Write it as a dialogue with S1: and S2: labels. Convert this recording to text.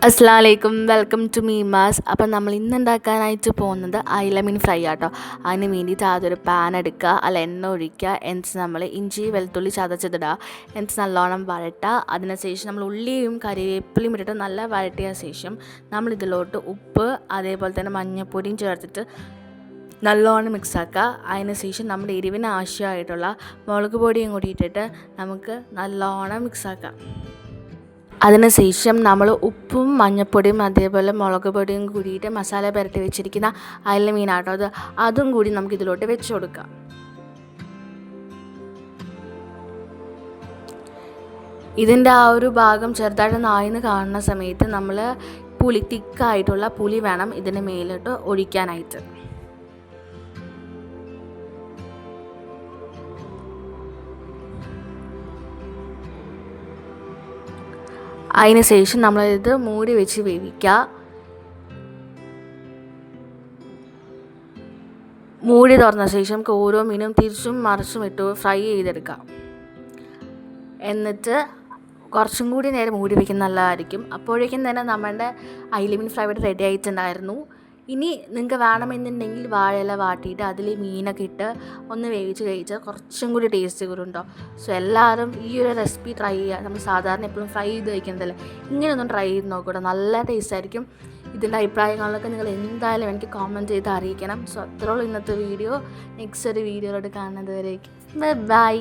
S1: അസ്സലാമലൈക്കും, welcome to മീമാസ്. അപ്പം നമ്മൾ ഇന്ന് ഉണ്ടാക്കാനായിട്ട് പോകുന്നത് അയില മീൻ ഫ്രൈ ആട്ടോ. അതിന് വേണ്ടിയിട്ട് ആദ്യം ഒരു പാൻ എടുക്കുക, അല്ല എണ്ണ ഒഴിക്കുക, എന്നിട്ട് നമ്മൾ ഇഞ്ചി വെളുത്തുള്ളി ചതച്ചതിടുക, എന്നിട്ട് നല്ലോണം വഴട്ടുക. അതിനുശേഷം നമ്മൾ ഉള്ളിയും കറിവേപ്പിലയും ഇട്ടിട്ട് നല്ല വഴട്ടിയ ശേഷം നമ്മൾ ഇതിലോട്ട് ഉപ്പ് അതേപോലെ തന്നെ മഞ്ഞൾപ്പൊടിയും ചേർത്തിട്ട് നല്ലോണം മിക്സാക്കുക. അതിന് ശേഷം നമ്മുടെ എരിവിന് ആവശ്യമായിട്ടുള്ള മുളക് പൊടിയും കൂടി ഇട്ടിട്ട് നമുക്ക് നല്ലോണം മിക്സാക്കാം. അതിനുശേഷം നമ്മൾ ഉപ്പും മഞ്ഞൾപ്പൊടിയും അതേപോലെ മുളക് പൊടിയും കൂടിയിട്ട് മസാല പുരട്ടി വെച്ചിരിക്കുന്ന അയില മീനാട്ടോ അതും കൂടി നമുക്ക് ഇതിലോട്ട് വെച്ച് കൊടുക്കാം. ഇതിൻ്റെ ആ ഒരു ഭാഗം ചെറുതായിട്ട് നായിന്ന് കാണുന്ന സമയത്ത് നമ്മൾ തിക്കായിട്ടുള്ള പുളി വേണം ഇതിന് മേലിട്ട് ഒഴിക്കാനായിട്ട്. അതിന് ശേഷം നമ്മളിത് മൂടി വെച്ച് വേവിക്കുക. മൂടി തുറന്ന ശേഷം നമുക്ക് ഓരോ മീനും തിരിച്ചും മറിച്ചും ഇട്ട് ഫ്രൈ ചെയ്തെടുക്കാം. എന്നിട്ട് കുറച്ചും കൂടി നേരം മൂടി വയ്ക്കുന്നത് നല്ലതായിരിക്കും. അപ്പോഴേക്കും തന്നെ നമ്മുടെ അയില മീൻ ഫ്രൈ റെഡി ആയിട്ടുണ്ടായിരുന്നു. ഇനി നിങ്ങൾക്ക് വേണമെന്നുണ്ടെങ്കിൽ വാഴയില വാട്ടിയിട്ട് അതിൽ മീനൊക്കെ ഇട്ട് ഒന്ന് വേവിച്ച് കഴിച്ചാൽ കുറച്ചും കൂടി ടേസ്റ്റ് കൂടുണ്ടോ. സോ എല്ലാവരും ഈ ഒരു റെസിപ്പി ട്രൈ ചെയ്യുക. നമ്മൾ സാധാരണ എപ്പോഴും ഫ്രൈ ചെയ്ത് കഴിക്കുന്നതല്ലേ, ഇങ്ങനെയൊന്നും ട്രൈ ചെയ്ത് നോക്കൂട്ടോ, നല്ല ടേസ്റ്റ് ആയിരിക്കും. ഇതിൻ്റെ അഭിപ്രായങ്ങളൊക്കെ നിങ്ങൾ എന്തായാലും എനിക്ക് കോമെൻറ്റ് ചെയ്ത് അറിയിക്കണം. സോ അത്രയുള്ളൂ ഇന്നത്തെ വീഡിയോ. നെക്സ്റ്റ് ഒരു വീഡിയോയിലോട്ട് കാണുന്നത് വരേക്കും ബൈ.